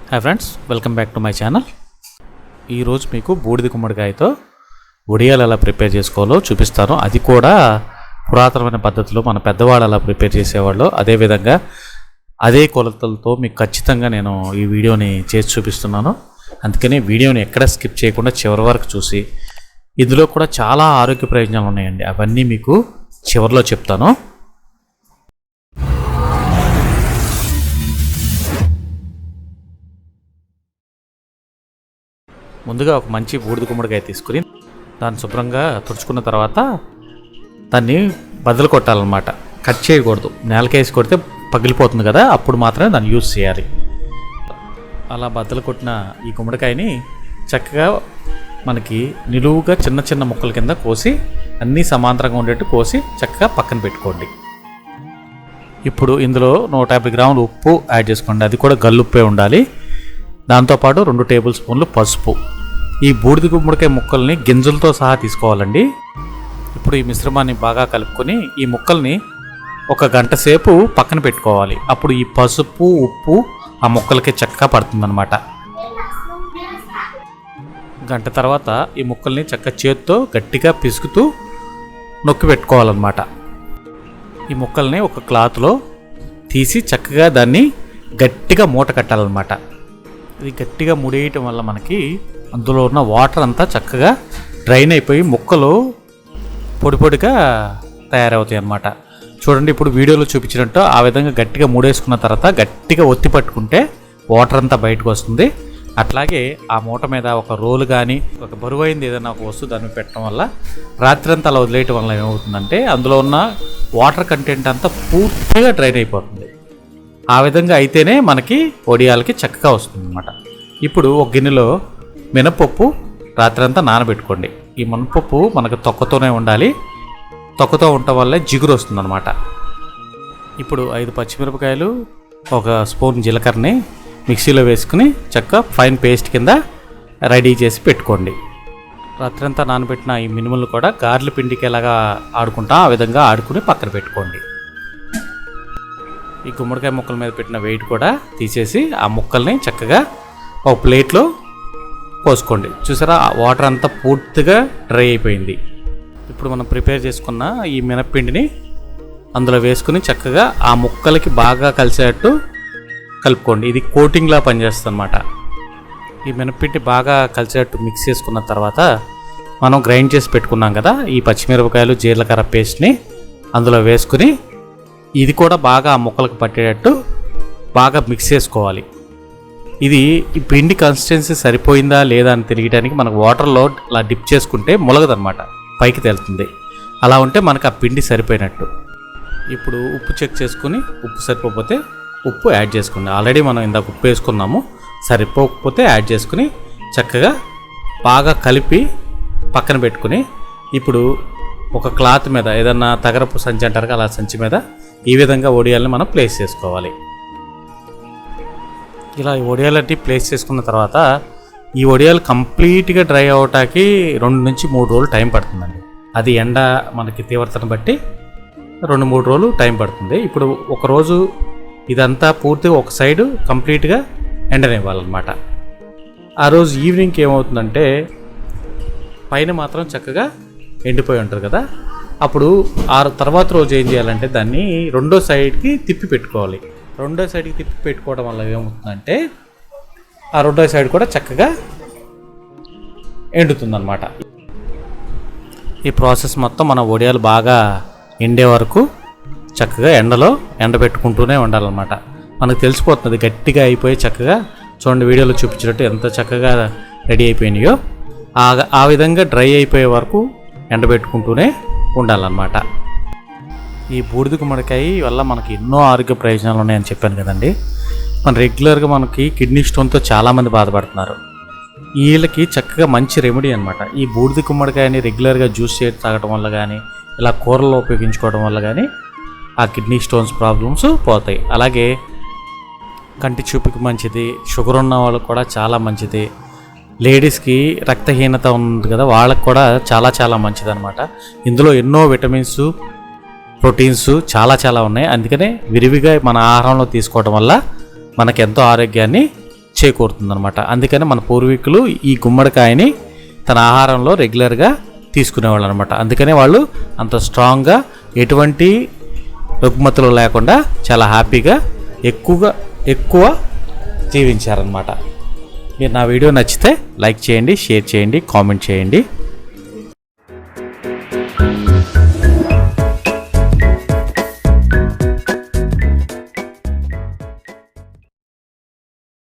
Hi friends, welcome back to my channel. ఈరోజు మీకు బూడిద గుమ్మడికాయతో వడియాలు ఎలా ప్రిపేర్ చేసుకోవాలో చూపిస్తాను. అది కూడా పురాతనమైన పద్ధతిలో మన పెద్దవాళ్ళు ఎలా ప్రిపేర్ చేసేవాళ్ళు, అదేవిధంగా అదే కొలతలతో మీకు ఖచ్చితంగా నేను ఈ వీడియోని చేసి చూపిస్తున్నాను. అందుకని వీడియోని ఎక్కడ స్కిప్ చేయకుండా చివరి వరకు చూసి, ఇందులో కూడా చాలా ఆరోగ్య ప్రయోజనాలు ఉన్నాయండి, అవన్నీ మీకు చివరిలో చెప్తాను. ముందుగా ఒక మంచి బూడిద గుమ్మడికాయ తీసుకుని దాన్ని శుభ్రంగా తుడుచుకున్న తర్వాత దాన్ని బద్దలు కొట్టాలన్నమాట. కట్ చేయకూడదు, నేలకేసి కొడితే పగిలిపోతుంది కదా, అప్పుడు మాత్రమే దాన్ని యూజ్ చేయాలి. అలా బద్దలు కొట్టిన ఈ గుమ్మడికాయని చక్కగా మనకి నిలువుగా చిన్న చిన్న ముక్కల కింద కోసి అన్నీ సమాంతరంగా ఉండేట్టు కోసి చక్కగా పక్కన పెట్టుకోండి. ఇప్పుడు ఇందులో 150 గ్రాములు ఉప్పు యాడ్ చేసుకోండి, అది కూడా గల్లుప్పే ఉండాలి. దాంతోపాటు 2 టేబుల్ స్పూన్లు పసుపు. ఈ బూడిద గుమ్మడికాయ ముక్కల్ని గింజలతో సహా తీసుకోవాలండి. ఇప్పుడు ఈ మిశ్రమాన్ని బాగా కలుపుకొని ఈ ముక్కల్ని 1 గంట సేపు పక్కన పెట్టుకోవాలి. అప్పుడు ఈ పసుపు ఉప్పు ఆ ముక్కలకి చక్కగా పడుతుందన్నమాట. గంట తర్వాత ఈ ముక్కల్ని చక్కగా చేత్తో గట్టిగా పిసుకుతూ నొక్కి పెట్టుకోవాలన్నమాట. ఈ ముక్కల్ని ఒక క్లాత్లో తీసి చక్కగా దాన్ని గట్టిగా మూట కట్టాలన్నమాట. ఇది గట్టిగా ముడేయటం వల్ల మనకి అందులో ఉన్న వాటర్ అంతా చక్కగా డ్రైన్ అయిపోయి ముక్కలు పొడి పొడిగా తయారవుతాయి అన్నమాట. చూడండి, ఇప్పుడు వీడియోలో చూపించినట్టు ఆ విధంగా గట్టిగా ముడేసుకున్న తర్వాత గట్టిగా ఒత్తి పట్టుకుంటే వాటర్ అంతా బయటకు వస్తుంది. అట్లాగే ఆ మూట మీద ఒక రోలు కానీ ఒక బరువైంది ఏదైనా ఒక వస్తువు దాన్ని పెట్టడం వల్ల రాత్రి అంతా అలా వదిలేయటం వల్ల ఏమవుతుందంటే అందులో ఉన్న వాటర్ కంటెంట్ అంతా పూర్తిగా డ్రైన్ అయిపోతుంది. ఆ విధంగా అయితేనే మనకి వడియాలకి చక్కగా వస్తుంది అన్నమాట. ఇప్పుడు ఒక గిన్నెలో మినపప్పు రాత్రంతా నానబెట్టుకోండి. ఈ మినపప్పు మనకు తొక్కతోనే ఉండాలి, తొక్కతో ఉండటం వల్లే జిగురు వస్తుంది అనమాట. ఇప్పుడు 5 పచ్చిమిరపకాయలు, 1 స్పూన్ జీలకర్రని మిక్సీలో వేసుకుని చక్కగా ఫైన్ పేస్ట్ కింద రెడీ చేసి పెట్టుకోండి. రాత్రంతా నానబెట్టిన ఈ మినుములు కూడా గారెల పిండికి ఎలాగా ఆడుకుంటాం ఆ విధంగా ఆడుకుని పక్కన పెట్టుకోండి. ఈ గుమ్మడికాయ ముక్కల మీద పెట్టిన వెయిట్ కూడా తీసేసి ఆ ముక్కల్ని చక్కగా ఒక ప్లేట్లో పోసుకోండి. చూసారా, వాటర్ అంతా పూర్తిగా డ్రై అయిపోయింది. ఇప్పుడు మనం ప్రిపేర్ చేసుకున్న ఈ మినప్పిండిని అందులో వేసుకుని చక్కగా ఆ ముక్కలకి బాగా కలిసేటట్టు కలుపుకోండి. ఇది కోటింగ్లా పనిచేస్తుంది అన్నమాట. ఈ మినప్పిండి బాగా కలిసేటట్టు మిక్స్ చేసుకున్న తర్వాత మనం గ్రైండ్ చేసి పెట్టుకున్నాం కదా ఈ పచ్చిమిరపకాయలు జీలకర్ర పేస్ట్ని అందులో వేసుకుని ఇది కూడా బాగా ఆ ముక్కలకు పట్టేటట్టు బాగా మిక్స్ చేసుకోవాలి. ఇది ఈ పిండి కన్సిస్టెన్సీ సరిపోయిందా లేదా అని తెలియడానికి మనకు వాటర్లో అలా డిప్ చేసుకుంటే ములగదనమాట, పైకి తేలుతుంది. అలా ఉంటే మనకు ఆ పిండి సరిపోయినట్టు. ఇప్పుడు ఉప్పు చెక్ చేసుకుని ఉప్పు సరిపోకపోతే ఉప్పు యాడ్ చేసుకోండి. ఆల్రెడీ మనం ఇందాక ఉప్పు వేసుకున్నాము, సరిపోకపోతే యాడ్ చేసుకుని చక్కగా బాగా కలిపి పక్కన పెట్టుకుని ఇప్పుడు ఒక క్లాత్ మీద ఏదన్నా తగరపు సంచి అంటారు కదా, అలా సంచి మీద ఈ విధంగా వడియాలని మనం ప్లేస్ చేసుకోవాలి. ఇలా ఈ వడియాలన్నీ ప్లేస్ చేసుకున్న తర్వాత ఈ వడియాలు కంప్లీట్గా డ్రై అవ్వటానికి 2 నుంచి 3 రోజులు టైం పడుతుందండి. అది ఎండ మనకి తీవ్రతను బట్టి 2-3 రోజులు టైం పడుతుంది. ఇప్పుడు ఒకరోజు ఇదంతా పూర్తిగా ఒక సైడు కంప్లీట్గా ఎండనివ్వాలన్నమాట. ఆ రోజు ఈవినింగ్కి ఏమవుతుందంటే పైన మాత్రం చక్కగా ఎండిపోయి ఉంటుంది కదా, అప్పుడు ఆ తర్వాత రోజు ఏం చేయాలంటే దాన్ని రెండో సైడ్కి తిప్పి పెట్టుకోవాలి. రెండో సైడ్కి తిప్పి పెట్టుకోవడం వల్ల ఏమవుతుందంటే ఆ రెండో సైడ్ కూడా చక్కగా ఎండుతుందన్నమాట. ఈ ప్రాసెస్ మొత్తం మన వడియాలు బాగా ఎండే వరకు చక్కగా ఎండలో ఎండబెట్టుకుంటూనే ఉండాలన్నమాట. మనకు తెలిసిపోతుంది గట్టిగా అయిపోయి చక్కగా, చూడండి వీడియోలో చూపించినట్టు ఎంత చక్కగా రెడీ అయిపోయినాయో. ఆ విధంగా డ్రై అయిపోయే వరకు ఎండబెట్టుకుంటూనే ఉండాలన్నమాట. ఈ బూడిద గుమ్మడికాయ వల్ల మనకి ఎన్నో ఆరోగ్య ప్రయోజనాలు ఉన్నాయని చెప్పాను కదండి. మన రెగ్యులర్గా మనకి కిడ్నీ స్టోన్తో చాలామంది బాధపడుతున్నారు. వీళ్ళకి చక్కగా మంచి రెమెడీ అనమాట. ఈ బూడిద గుమ్మడికాయని రెగ్యులర్గా జ్యూస్ చేసి తాగడం వల్ల కానీ ఇలా కూరల్లో ఉపయోగించుకోవడం వల్ల కానీ ఆ కిడ్నీ స్టోన్స్ ప్రాబ్లమ్స్ పోతాయి. అలాగే కంటి చూపుకి మంచిది, షుగర్ ఉన్న వాళ్ళకి కూడా చాలా మంచిది. లేడీస్కి రక్తహీనత ఉంది కదా, వాళ్ళకి కూడా చాలా చాలా మంచిది అనమాట. ఇందులో ఎన్నో విటమిన్స్, ప్రోటీన్స్ చాలా ఉన్నాయి. అందుకనే విరివిగా మన ఆహారంలో తీసుకోవడం వల్ల మనకెంతో ఆరోగ్యాన్ని చేకూరుతుందన్నమాట. అందుకని మన పూర్వీకులు ఈ గుమ్మడికాయని తన ఆహారంలో రెగ్యులర్గా తీసుకునేవాళ్ళు అనమాట. అందుకనే వాళ్ళు అంత స్ట్రాంగ్గా ఎటువంటి రుగ్మతలు లేకుండా చాలా హ్యాపీగా ఎక్కువ జీవించారనమాట. మీరు నా వీడియో నచ్చితే లైక్ చేయండి, షేర్ చేయండి, కామెంట్ చేయండి.